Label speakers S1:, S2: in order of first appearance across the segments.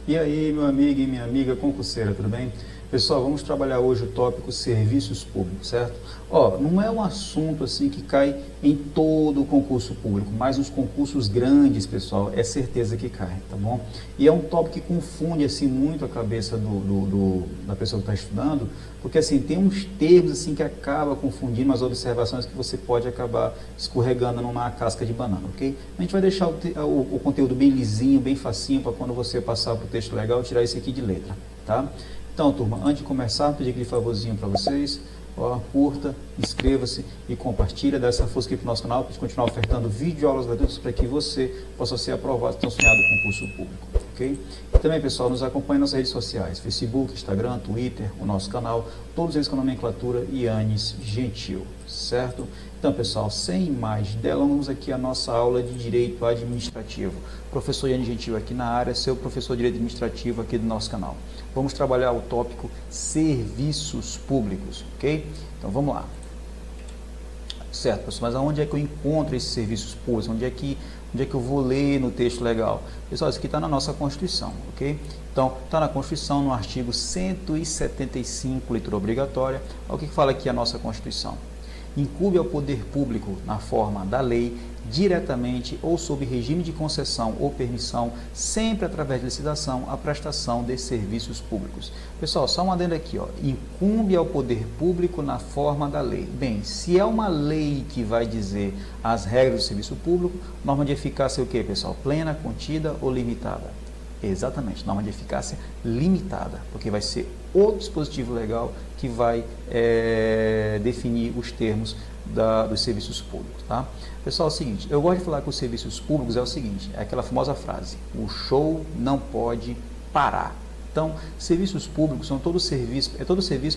S1: E aí, meu amigo e minha amiga concurseira, tudo bem? Pessoal, vamos trabalhar hoje o tópico serviços públicos, certo? Ó, não é um assunto assim que cai em todo o concurso público, mas nos concursos grandes, pessoal, é certeza que cai, tá bom? E é um tópico que confunde assim muito a cabeça da pessoa que está estudando, porque assim, tem uns termos assim que acaba confundindo as observações que você pode acabar escorregando numa casca de banana, ok? A gente vai deixar o conteúdo bem lisinho, bem facinho, para quando você passar para o texto legal, tirar isso aqui de letra, tá? Então, turma, antes de começar, pedir aquele favorzinho para vocês, ó, curta, inscreva-se e compartilha, dá essa força aqui para o nosso canal, para a gente continuar ofertando vídeo-aulas gratuitas para que você possa ser aprovado no tão sonhado concurso público, ok? E também, pessoal, nos acompanhe nas redes sociais, Facebook, Instagram, Twitter, o nosso canal, todos eles com a nomenclatura Yannis Gentil, certo? Então, pessoal, sem mais delongas, vamos aqui a nossa aula de Direito Administrativo. Professor Yannis Gentil aqui na área, seu professor de Direito Administrativo aqui do nosso canal. Vamos trabalhar o tópico serviços públicos, ok? Então, vamos lá. Certo, pessoal, mas aonde é que eu encontro esses serviços públicos? Onde é que eu vou ler no texto legal? Pessoal, isso aqui está na nossa Constituição, ok? Então, está na Constituição, no artigo 175, leitura obrigatória. Olha o que fala aqui a nossa Constituição. Incumbe ao poder público, na forma da lei, diretamente ou sob regime de concessão ou permissão, sempre através de licitação, a prestação de serviços públicos. Pessoal, só um adendo aqui, ó. Incumbe ao poder público na forma da lei. Bem, se é uma lei que vai dizer as regras do serviço público, norma de eficácia é o quê, pessoal? Plena, contida ou limitada? Exatamente, norma de eficácia limitada, porque vai ser o dispositivo legal que vai definir os termos dos serviços públicos, tá? Pessoal, é o seguinte, eu gosto de falar que os serviços públicos é o seguinte, é aquela famosa frase, o show não pode parar. Então, serviços públicos são todo serviço,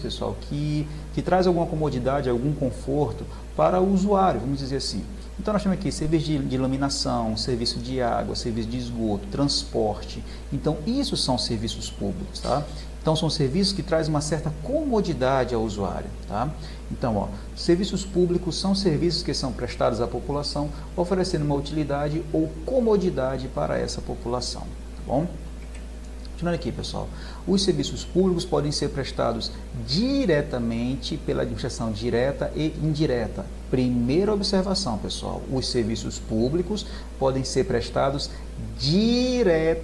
S1: pessoal, que traz alguma comodidade, algum conforto para o usuário, vamos dizer assim. Então, nós temos aqui serviço de iluminação, serviço de água, serviço de esgoto, transporte. Então, isso são serviços públicos, tá? Então, são serviços que trazem uma certa comodidade ao usuário, tá? Então, ó, serviços públicos são serviços que são prestados à população, oferecendo uma utilidade ou comodidade para essa população, tá bom? Continuando aqui, pessoal, os serviços públicos podem ser prestados diretamente pela administração direta e indireta. Primeira observação, pessoal, os serviços públicos podem ser prestados diretamente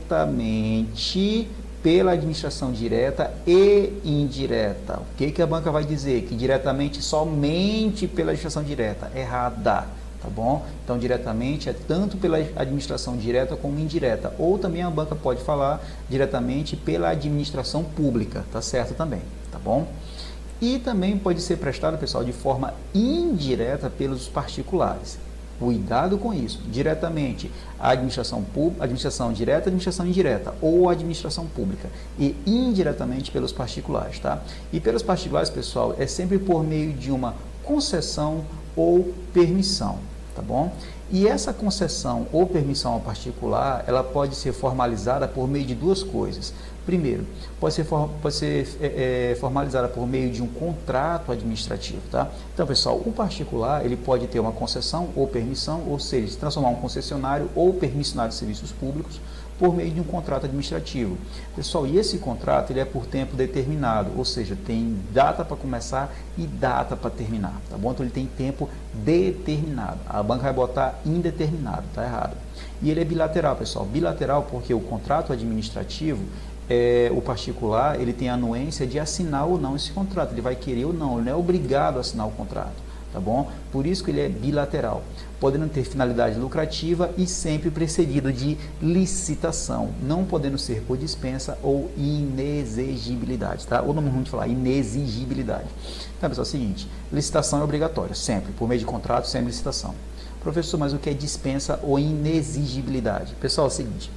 S1: pela administração direta e indireta. O que a banca vai dizer? Que diretamente somente pela administração direta. Errada. Tá bom? Então, diretamente é tanto pela administração direta como indireta. Ou também a banca pode falar diretamente pela administração pública, tá certo também, tá bom? E também pode ser prestado, pessoal, de forma indireta pelos particulares. Cuidado com isso. Diretamente, a administração direta, administração indireta, ou administração pública. E indiretamente pelos particulares, tá? E pelos particulares, pessoal, é sempre por meio de uma concessão ou permissão. Tá bom? E essa concessão ou permissão ao particular, ela pode ser formalizada por meio de duas coisas. Primeiro, pode ser formalizada por meio de um contrato administrativo, tá? Então, pessoal, o particular, ele pode ter uma concessão ou permissão, ou seja, se transformar um concessionário ou permissionário de serviços públicos por meio de um contrato administrativo. Pessoal, e esse contrato, ele é por tempo determinado, ou seja, tem data para começar e data para terminar, tá bom? Então, ele tem tempo determinado. A banca vai botar indeterminado, tá errado. E ele é bilateral, pessoal. Bilateral porque o contrato administrativo, o particular, ele tem a anuência de assinar ou não esse contrato. Ele vai querer ou não, ele não é obrigado a assinar o contrato, tá bom? Por isso que ele é bilateral, podendo ter finalidade lucrativa e sempre precedido de licitação, não podendo ser por dispensa ou inexigibilidade, tá? O nome ruim de falar, inexigibilidade. Então, pessoal, é o seguinte, licitação é obrigatória, sempre, por meio de contrato, sempre licitação. Professor, mas o que é dispensa ou inexigibilidade? Pessoal, é o seguinte,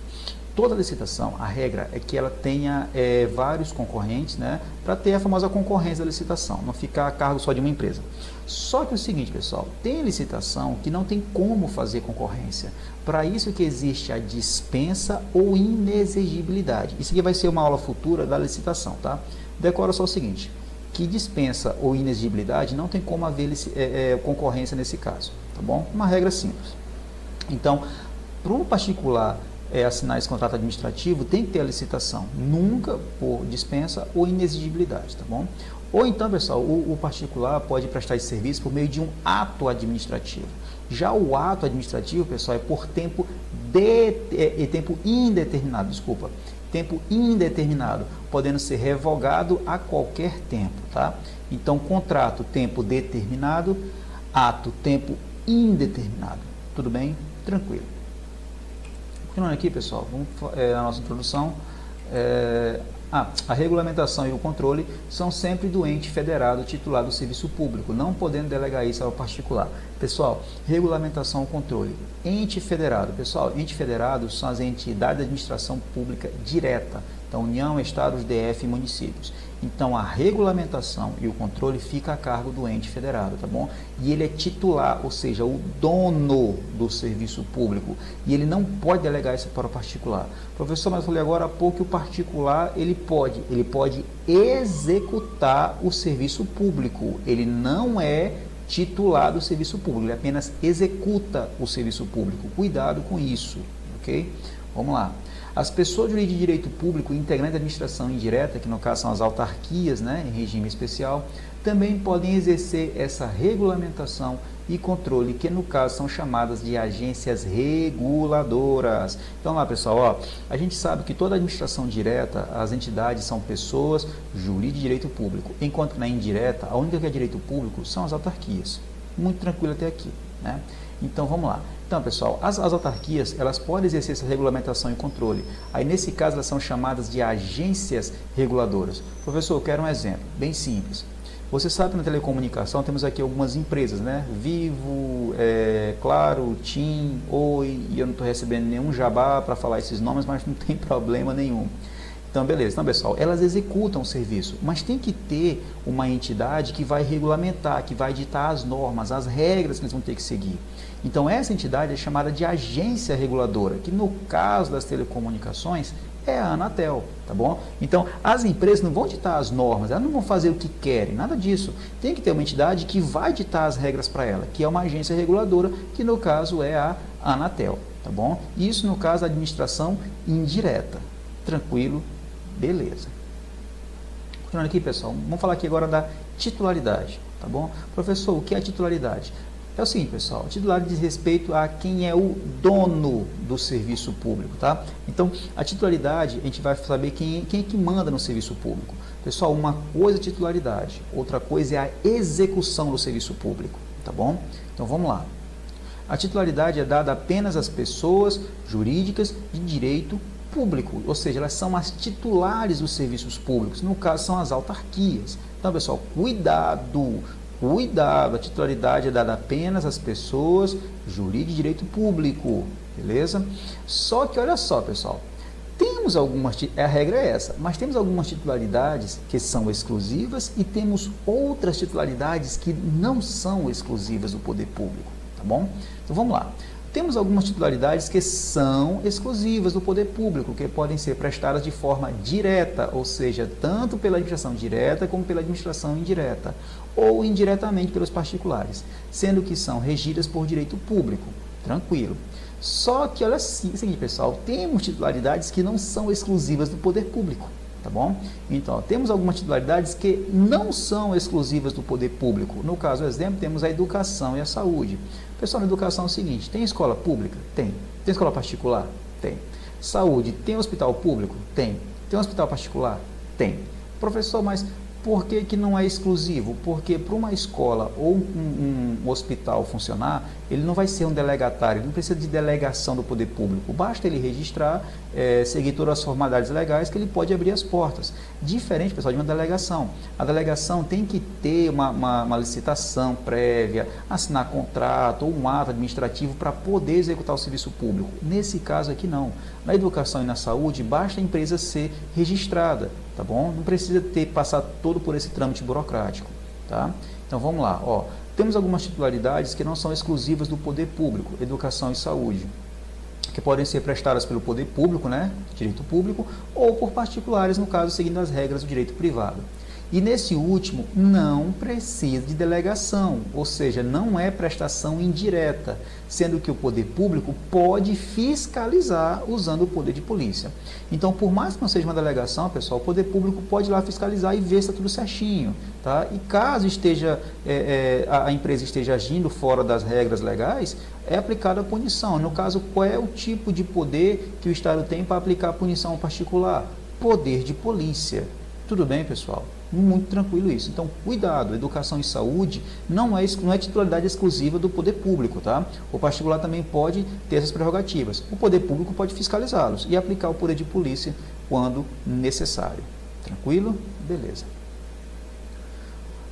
S1: toda licitação, a regra é que ela tenha vários concorrentes, né, para ter a famosa concorrência da licitação, não ficar a cargo só de uma empresa. Só que é o seguinte, pessoal, tem licitação que não tem como fazer concorrência. Para isso que existe a dispensa ou inexigibilidade. Isso aqui vai ser uma aula futura da licitação, tá? Decora só o seguinte, que dispensa ou inexigibilidade não tem como haver concorrência nesse caso, tá bom? Uma regra simples. Então, para um particular assinar esse contrato administrativo, tem que ter a licitação, nunca por dispensa ou inexigibilidade, tá bom? Ou então, pessoal, o particular pode prestar esse serviço por meio de um ato administrativo. Já o ato administrativo, pessoal, é por tempo indeterminado, tempo indeterminado, podendo ser revogado a qualquer tempo, tá? Então, contrato, tempo determinado, ato, tempo indeterminado. Tudo bem? Tranquilo. Continuando aqui, pessoal, vamos na nossa introdução. A regulamentação e o controle são sempre do ente federado titular do serviço público, não podendo delegar isso ao particular. Pessoal, regulamentação e controle. Ente federado. Pessoal, ente federado são as entidades de administração pública direta. Então, União, Estados, DF e municípios. Então, a regulamentação e o controle fica a cargo do ente federado, tá bom? E ele é titular, ou seja, o dono do serviço público. E ele não pode delegar isso para o particular. Professor, mas eu falei agora há pouco que o particular, ele pode executar o serviço público. Ele não é titular do serviço público, ele apenas executa o serviço público. Cuidado com isso, ok? Vamos lá. As pessoas de direito público integrantes da administração indireta, que no caso são as autarquias, né, em regime especial, também podem exercer essa regulamentação e controle, que no caso são chamadas de agências reguladoras. Então lá, pessoal, ó, a gente sabe que toda administração direta, as entidades são pessoas jurídicas de direito público, enquanto na indireta, a única que é direito público são as autarquias. Muito tranquilo até aqui, né? Então vamos lá. Então, pessoal, as autarquias, elas podem exercer essa regulamentação e controle. Aí, nesse caso, elas são chamadas de agências reguladoras. Professor, eu quero um exemplo, bem simples. Você sabe que na telecomunicação temos aqui algumas empresas, né? Vivo, Claro, TIM, Oi, e eu não estou recebendo nenhum jabá para falar esses nomes, mas não tem problema nenhum. Então, beleza. Então, pessoal, elas executam o serviço, mas tem que ter uma entidade que vai regulamentar, que vai ditar as normas, as regras que eles vão ter que seguir. Então, essa entidade é chamada de agência reguladora, que no caso das telecomunicações é a Anatel, tá bom? Então, as empresas não vão ditar as normas, elas não vão fazer o que querem, nada disso. Tem que ter uma entidade que vai ditar as regras para ela, que é uma agência reguladora, que no caso é a Anatel, tá bom? Isso no caso da administração indireta. Tranquilo? Beleza. Continuando aqui, pessoal, vamos falar aqui agora da titularidade, tá bom? Professor, o que é a titularidade? É o seguinte, pessoal, a titularidade diz respeito a quem é o dono do serviço público, tá? Então, a titularidade, a gente vai saber quem é que manda no serviço público. Pessoal, uma coisa é titularidade, outra coisa é a execução do serviço público, tá bom? Então, vamos lá. A titularidade é dada apenas às pessoas jurídicas de direito público, ou seja, elas são as titulares dos serviços públicos, no caso são as autarquias. Então, pessoal, cuidado, a titularidade é dada apenas às pessoas jurídicas de direito público, beleza? Só que, olha só, pessoal, temos algumas, a regra é essa, mas temos algumas titularidades que são exclusivas e temos outras titularidades que não são exclusivas do poder público, tá bom? Então, vamos lá. Temos algumas titularidades que são exclusivas do poder público, que podem ser prestadas de forma direta, ou seja, tanto pela administração direta como pela administração indireta, ou indiretamente pelos particulares, sendo que são regidas por direito público. Tranquilo. Só que, olha assim, o seguinte, pessoal, temos titularidades que não são exclusivas do poder público, tá bom? Então, temos algumas titularidades que não são exclusivas do poder público. No caso, exemplo, temos a educação e a saúde. Pessoal, na educação é o seguinte, tem escola pública? Tem. Tem escola particular? Tem. Saúde, tem hospital público? Tem. Tem hospital particular? Tem. Professor, mas por que não é exclusivo? Porque para uma escola ou um hospital funcionar, ele não vai ser um delegatário, ele não precisa de delegação do poder público. Basta ele registrar, seguir todas as formalidades legais que ele pode abrir as portas. Diferente, pessoal, de uma delegação. A delegação tem que ter uma licitação prévia, assinar contrato ou um ato administrativo para poder executar o serviço público. Nesse caso aqui não. Na educação e na saúde, basta a empresa ser registrada, tá bom? Não precisa passar todo por esse trâmite burocrático, tá? Então vamos lá, ó. Temos algumas titularidades que não são exclusivas do poder público, educação e saúde, que podem ser prestadas pelo poder público, né, direito público, ou por particulares, no caso, seguindo as regras do direito privado. E nesse último, não precisa de delegação, ou seja, não é prestação indireta, sendo que o poder público pode fiscalizar usando o poder de polícia. Então, por mais que não seja uma delegação, pessoal, o poder público pode ir lá fiscalizar e ver se está tudo certinho. Tá? E caso a empresa esteja agindo fora das regras legais, é aplicada a punição. No caso, qual é o tipo de poder que o Estado tem para aplicar a punição particular? Poder de polícia. Tudo bem, pessoal? Muito tranquilo isso. Então, cuidado, educação e saúde não é titularidade exclusiva do poder público, tá? O particular também pode ter essas prerrogativas. O poder público pode fiscalizá-los e aplicar o poder de polícia quando necessário. Tranquilo? Beleza.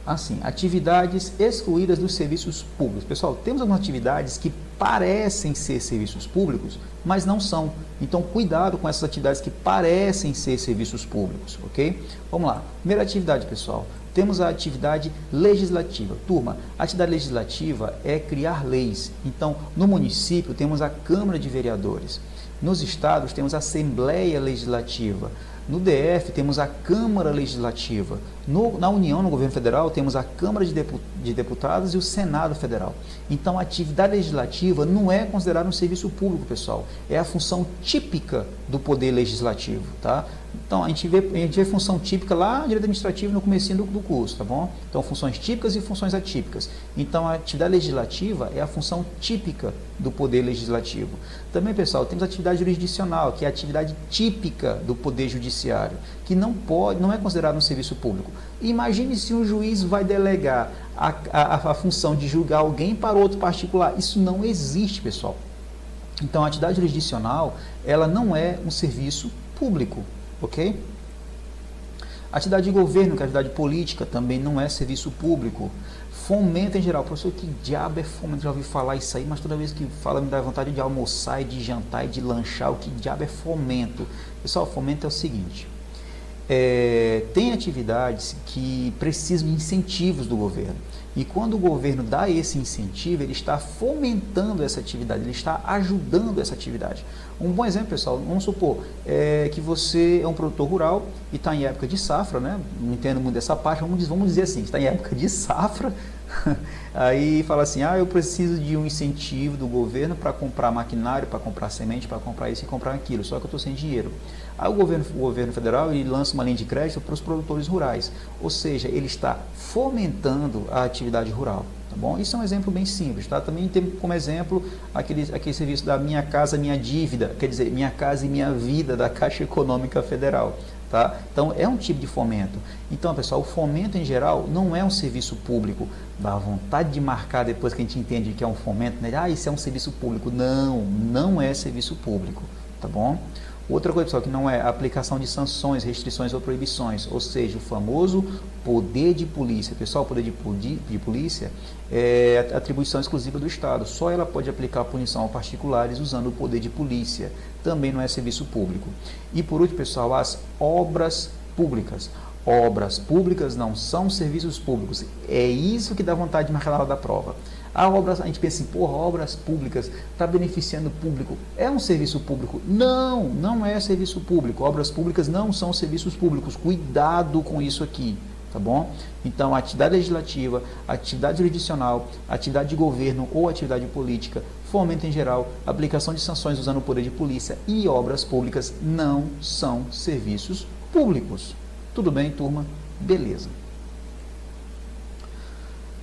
S1: Assim, atividades excluídas dos serviços públicos. Pessoal, temos algumas atividades que parecem ser serviços públicos, mas não são. Então, cuidado com essas atividades que parecem ser serviços públicos, ok? Vamos lá. Primeira atividade, pessoal. Temos a atividade legislativa. Turma, a atividade legislativa é criar leis. Então, no município temos a Câmara de Vereadores. Nos estados temos a Assembleia Legislativa. No DF temos a Câmara Legislativa. Na União, no governo federal, temos a Câmara de Deputados e o Senado Federal. Então, a atividade legislativa não é considerada um serviço público, pessoal. É a função típica do poder legislativo, tá? Então, a gente vê função típica lá no direito administrativo no comecinho do curso, tá bom? Então, funções típicas e funções atípicas. Então, a atividade legislativa é a função típica do poder legislativo. Também, pessoal, temos a atividade jurisdicional, que é a atividade típica do poder judiciário, que não é considerado um serviço público. Imagine se um juiz vai delegar a função de julgar alguém para outro particular. Isso não existe, pessoal. Então, a atividade jurisdicional, ela não é um serviço público. Ok? Atividade de governo, que é atividade política, também não é serviço público. Fomento em geral. Professor, que diabo é fomento? Já ouvi falar isso aí, mas toda vez que fala me dá vontade de almoçar e de jantar e de lanchar. O que diabo é fomento? Pessoal, fomento é o seguinte. Tem atividades que precisam de incentivos do governo. E quando o governo dá esse incentivo, ele está fomentando essa atividade, ele está ajudando essa atividade. Um bom exemplo, pessoal, vamos supor que você é um produtor rural e está em época de safra, né? Não entendo muito dessa parte, vamos dizer assim, está em época de safra, aí fala assim, eu preciso de um incentivo do governo para comprar maquinário, para comprar semente, para comprar isso e comprar aquilo, só que eu estou sem dinheiro. Aí o governo federal ele lança uma linha de crédito para os produtores rurais, ou seja, ele está fomentando a atividade rural, tá bom? Isso é um exemplo bem simples, tá? Também tem como exemplo aquele serviço da Minha Casa Minha Dívida, quer dizer, Minha Casa e Minha Vida da Caixa Econômica Federal, tá? Então é um tipo de fomento. Então, pessoal, o fomento em geral não é um serviço público. Dá vontade de marcar depois que a gente entende que é um fomento, né? Isso é um serviço público. Não é serviço público, tá bom? Outra coisa, pessoal, que não é a aplicação de sanções, restrições ou proibições, ou seja, o famoso poder de polícia. Pessoal, o poder de polícia é atribuição exclusiva do Estado, só ela pode aplicar punição a particulares usando o poder de polícia, também não é serviço público. E por último, pessoal, as obras públicas. Obras públicas não são serviços públicos, é isso que dá vontade de marcar na hora da prova. A gente pensa assim, obras públicas, está beneficiando o público, é um serviço público? Não é serviço público, obras públicas não são serviços públicos, cuidado com isso aqui, tá bom? Então, atividade legislativa, atividade jurisdicional, atividade de governo ou atividade política, fomento em geral, aplicação de sanções usando o poder de polícia e obras públicas não são serviços públicos. Tudo bem, turma? Beleza.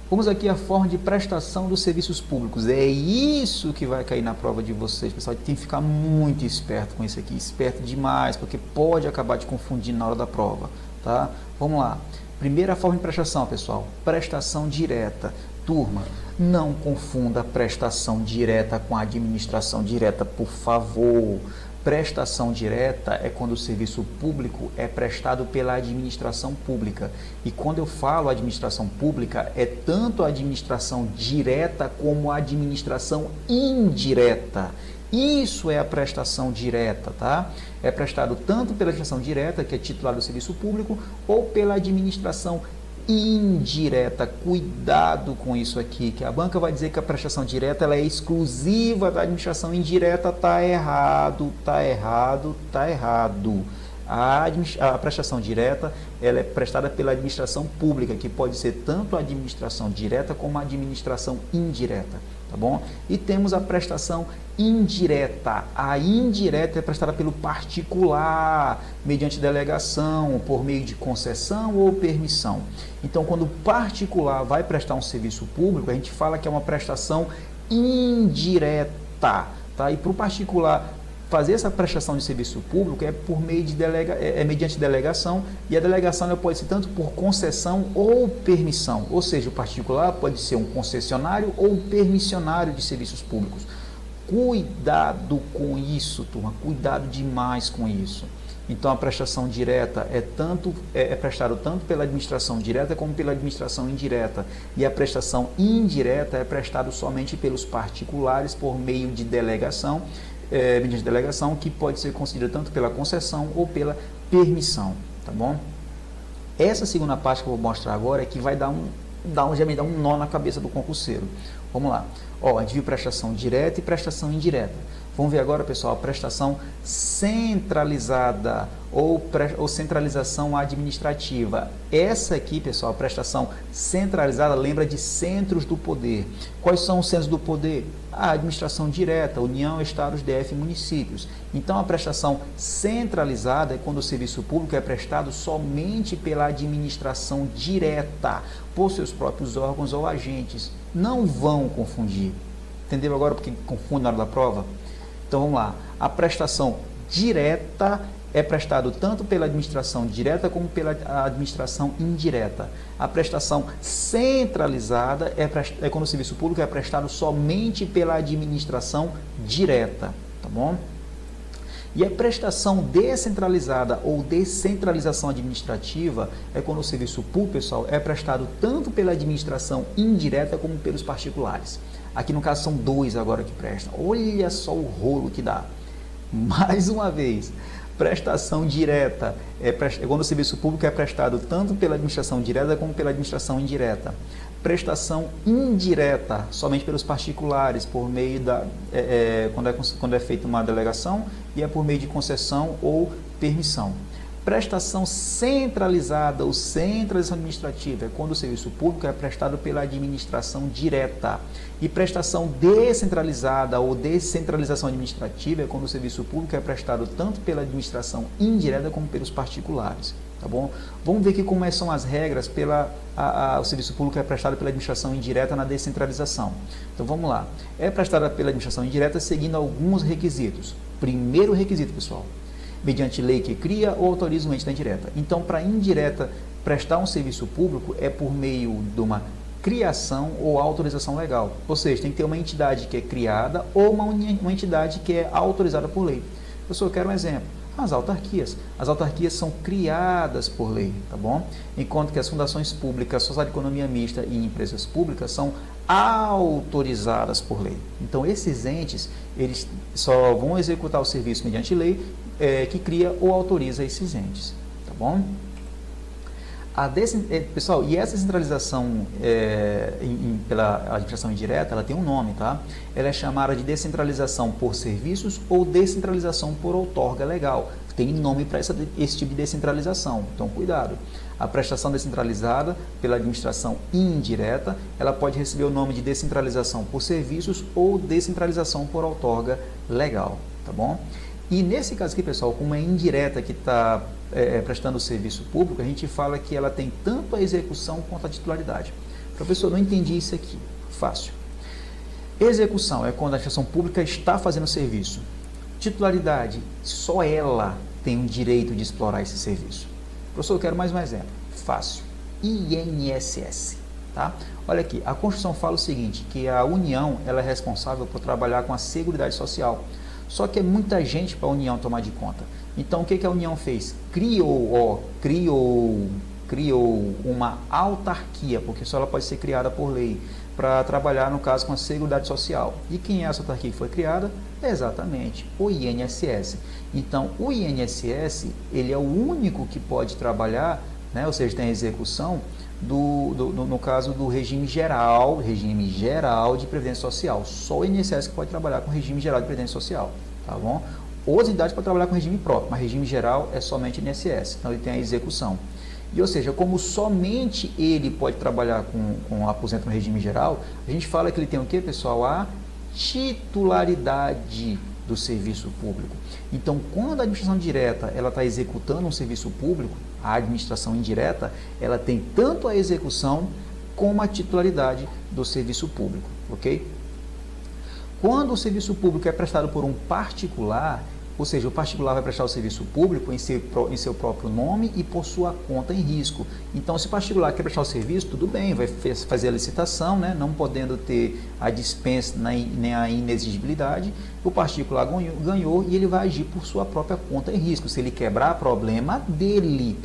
S1: Vamos aqui a forma de prestação dos serviços públicos. É isso que vai cair na prova de vocês, pessoal. Tem que ficar muito esperto com isso aqui, esperto demais, porque pode acabar te confundindo na hora da prova, tá? Vamos lá. Primeira forma de prestação, pessoal, prestação direta. Turma, não confunda prestação direta com administração direta, por favor. Prestação direta é quando o serviço público é prestado pela administração pública. E quando eu falo administração pública, é tanto a administração direta como a administração indireta. Isso é a prestação direta, tá? É prestado tanto pela administração direta, que é titular do serviço público, ou pela administração indireta. Cuidado com isso aqui, que a banca vai dizer que a prestação direta ela é exclusiva da administração indireta. Tá errado, tá errado, tá errado.
S2: A prestação direta, ela é prestada pela administração pública, que pode ser tanto a administração direta como a administração indireta, tá bom? E temos a prestação indireta. A indireta é prestada pelo particular, mediante delegação, por meio de concessão ou permissão. Então, quando o particular vai prestar um serviço público, a gente fala que é uma prestação indireta, tá? E para o particular fazer essa prestação de serviço público é por meio de mediante delegação, e a delegação ela pode ser tanto por concessão ou permissão, ou seja, o particular pode ser um concessionário ou um permissionário de serviços públicos. Cuidado com isso, turma, cuidado demais com isso. Então a prestação direta é prestada tanto pela administração direta como pela administração indireta, e a prestação indireta é prestada somente pelos particulares por meio de delegação, mediante delegação, que pode ser concedida tanto pela concessão ou pela permissão, tá bom? Essa segunda parte que eu vou mostrar agora é que vai já me dá um nó na cabeça do concurseiro. Vamos lá. Ó, a gente viu prestação direta e prestação indireta. Vamos ver agora, pessoal, a prestação centralizada ou centralização administrativa. Essa aqui, pessoal, a prestação centralizada lembra de centros do poder. Quais são os centros do poder? A administração direta, União, Estados, DF e municípios. Então, a prestação centralizada é quando o serviço público é prestado somente pela administração direta, por seus próprios órgãos ou agentes. Não vão confundir. Entendeu agora porque confunde na hora da prova? Então vamos lá, a prestação direta é prestado tanto pela administração direta como pela administração indireta. A prestação centralizada é quando o serviço público é prestado somente pela administração direta, tá bom? E a prestação descentralizada ou descentralização administrativa é quando o serviço público, pessoal, é prestado tanto pela administração indireta como pelos particulares. Aqui no caso são dois agora que prestam. Olha só o rolo que dá. Mais uma vez, prestação direta é quando o serviço público é prestado tanto pela administração direta como pela administração indireta. Prestação indireta somente pelos particulares, por meio da quando é feita uma delegação, e é por meio de concessão ou permissão. Prestação centralizada ou centralização administrativa é quando o serviço público é prestado pela administração direta. E prestação descentralizada ou descentralização administrativa é quando o serviço público é prestado tanto pela administração indireta como pelos particulares. Tá bom? Vamos ver aqui como são as regras o serviço público é prestado pela administração indireta na descentralização. Então vamos lá. É prestada pela administração indireta seguindo alguns requisitos. Primeiro requisito, pessoal, mediante lei que cria ou autoriza um ente da indireta. Então, para indireta prestar um serviço público é por meio de uma criação ou autorização legal. Ou seja, tem que ter uma entidade que é criada ou uma entidade que é autorizada por lei. Professor, eu quero um exemplo. As autarquias. As autarquias são criadas por lei, tá bom? Enquanto que as fundações públicas, sociedade de economia mista e empresas públicas são autorizadas por lei. Então, esses entes, eles só vão executar o serviço mediante lei que cria ou autoriza esses entes, tá bom? Pessoal, e essa centralização pela administração indireta, ela tem um nome, tá? Ela é chamada de descentralização por serviços ou descentralização por outorga legal. Tem nome para esse tipo de descentralização, então cuidado. A prestação descentralizada pela administração indireta, ela pode receber o nome de descentralização por serviços ou descentralização por outorga legal, tá bom? E nesse caso aqui, pessoal, como é indireta que está prestando o serviço público, a gente fala que ela tem tanto a execução quanto a titularidade. Professor, não entendi isso aqui. Fácil. Execução é quando a administração pública está fazendo o serviço. Titularidade, só ela tem o direito de explorar esse serviço. Professor, eu quero mais um exemplo. Fácil. INSS. Tá? Olha aqui, a Constituição fala o seguinte, que a União ela é responsável por trabalhar com a Seguridade Social. Só que é muita gente para a União tomar de conta. Então, o que a União fez? Criou uma autarquia, porque só ela pode ser criada por lei, para trabalhar, no caso, com a Seguridade Social. E quem é essa autarquia que foi criada? Exatamente, o INSS. Então, o INSS, ele é o único que pode trabalhar, né, ou seja, tem a execução, no caso do regime geral de Previdência Social. Só o INSS que pode trabalhar com o regime geral de Previdência Social, tá bom? outras entidades para trabalhar com regime próprio, mas regime geral é somente INSS, então ele tem a execução. E, ou seja, como somente ele pode trabalhar com aposento no regime geral, a gente fala que ele tem o quê, pessoal? A titularidade do serviço público. Então, quando a administração direta ela está executando um serviço público, a administração indireta, ela tem tanto a execução como a titularidade do serviço público, ok? Quando o serviço público é prestado por um particular, ou seja, o particular vai prestar o serviço público em seu próprio nome e por sua conta em risco. Então, se o particular quer prestar o serviço, tudo bem, vai fazer a licitação, né, não podendo ter a dispensa nem a inexigibilidade, o particular ganhou e ele vai agir por sua própria conta em risco. Se ele quebrar, problema dele,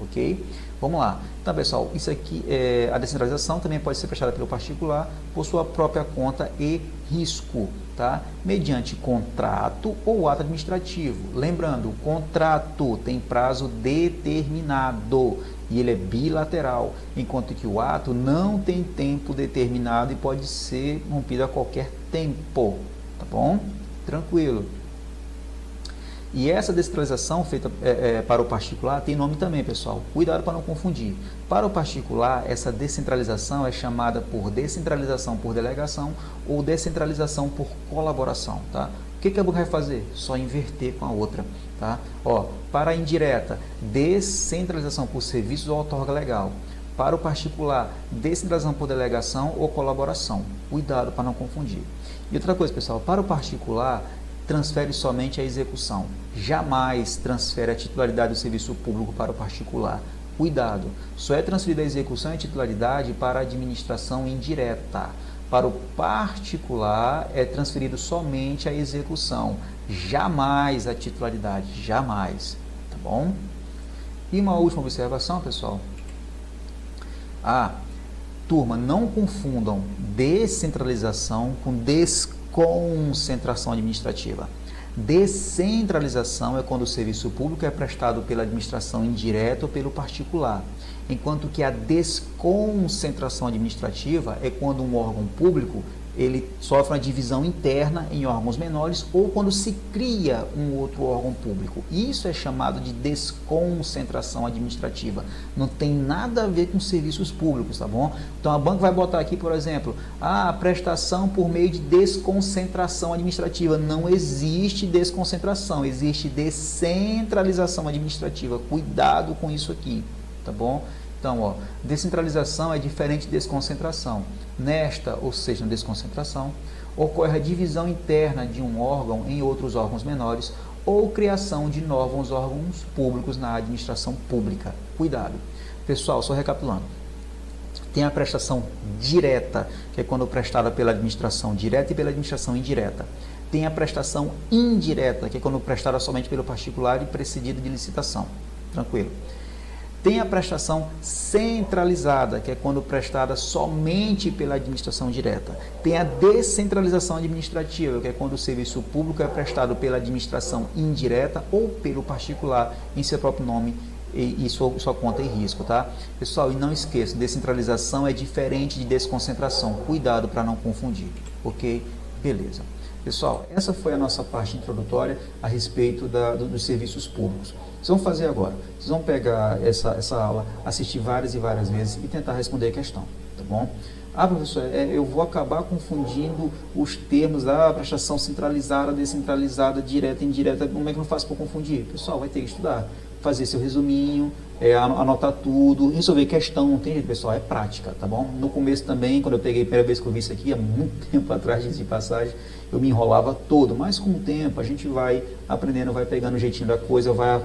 S2: ok? Vamos lá. Então, pessoal, isso aqui, a descentralização também pode ser prestada pelo particular por sua própria conta e risco, tá? Mediante contrato ou ato administrativo. Lembrando, o contrato tem prazo determinado e ele é bilateral, enquanto que o ato não tem tempo determinado e pode ser rompido a qualquer tempo, tá bom? Tranquilo. E essa descentralização feita para o particular tem nome também, pessoal. Cuidado para não confundir. Para o particular, essa descentralização é chamada por descentralização por delegação ou descentralização por colaboração, tá? O que a banca vai fazer? Só inverter com a outra, tá? Ó, para a indireta, descentralização por serviços ou outorga legal. Para o particular, descentralização por delegação ou colaboração. Cuidado para não confundir. E outra coisa, pessoal, para o particular, transfere somente a execução, jamais transfere a titularidade do serviço público para o particular. Cuidado, só é transferida a execução e titularidade para a administração indireta. Para o particular é transferido somente a execução, jamais a titularidade, jamais, tá bom? E uma última observação, pessoal. Turma, não confundam descentralização com desconcentração administrativa. Descentralização é quando o serviço público é prestado pela administração indireta ou pelo particular, enquanto que a desconcentração administrativa é quando um órgão público ele sofre uma divisão interna em órgãos menores ou quando se cria um outro órgão público. Isso é chamado de desconcentração administrativa. Não tem nada a ver com serviços públicos, tá bom? Então a banca vai botar aqui, por exemplo, a prestação por meio de desconcentração administrativa. Não existe desconcentração, existe descentralização administrativa. Cuidado com isso aqui, tá bom? Então, ó, descentralização é diferente de desconcentração. Nesta, ou seja, na desconcentração, ocorre a divisão interna de um órgão em outros órgãos menores ou criação de novos órgãos públicos na administração pública. Cuidado. Pessoal, só recapitulando. Tem a prestação direta, que é quando prestada pela administração direta e pela administração indireta. Tem a prestação indireta, que é quando prestada somente pelo particular e precedida de licitação. Tranquilo. Tem a prestação centralizada, que é quando prestada somente pela administração direta. Tem a descentralização administrativa, que é quando o serviço público é prestado pela administração indireta ou pelo particular em seu próprio nome e sua conta e risco, tá? Pessoal, e não esqueça, descentralização é diferente de desconcentração. Cuidado para não confundir, ok? Beleza. Pessoal, essa foi a nossa parte introdutória a respeito dos serviços públicos. Vocês vão fazer agora, vocês vão pegar essa aula, assistir várias e várias vezes e tentar responder a questão, tá bom? Professor, eu vou acabar confundindo os termos da prestação centralizada, descentralizada, direta, indireta, como é que eu faço para confundir? Pessoal, vai ter que estudar, fazer seu resuminho, anotar tudo, resolver questão, não tem jeito, pessoal, é prática, tá bom? No começo também, quando eu peguei a primeira vez que eu vi isso aqui, há muito tempo atrás, de passagem, eu me enrolava todo, mas com o tempo a gente vai aprendendo, vai pegando o jeitinho da coisa, vai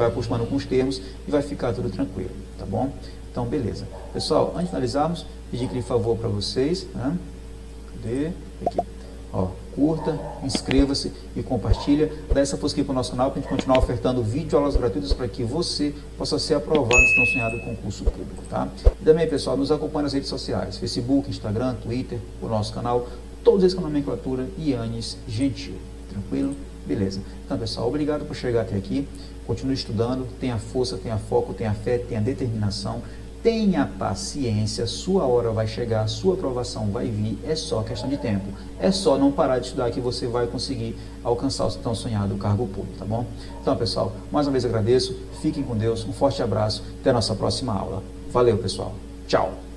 S2: acostumando com os termos e vai ficar tudo tranquilo, tá bom? Então, beleza. Pessoal, antes de finalizarmos, pedir aquele favor para vocês, né? Cadê? Aqui. Ó, curta, inscreva-se e compartilha. Dá essa força aqui para o nosso canal para a gente continuar ofertando videoaulas gratuitas para que você possa ser aprovado se tão sonhado concurso público, tá? E também, pessoal, nos acompanhe nas redes sociais, Facebook, Instagram, Twitter, o nosso canal, todos eles com a nomenclatura Yannis Gentil. Tranquilo? Beleza. Então, pessoal, obrigado por chegar até aqui. Continue estudando, tenha força, tenha foco, tenha fé, tenha determinação.
S1: Tenha paciência, sua hora vai chegar, sua aprovação vai vir, é só questão de tempo. É só não parar de estudar que você vai conseguir alcançar o tão sonhado cargo público, tá bom? Então, pessoal, mais uma vez agradeço, fiquem com Deus, um forte abraço, até a nossa próxima aula. Valeu, pessoal. Tchau!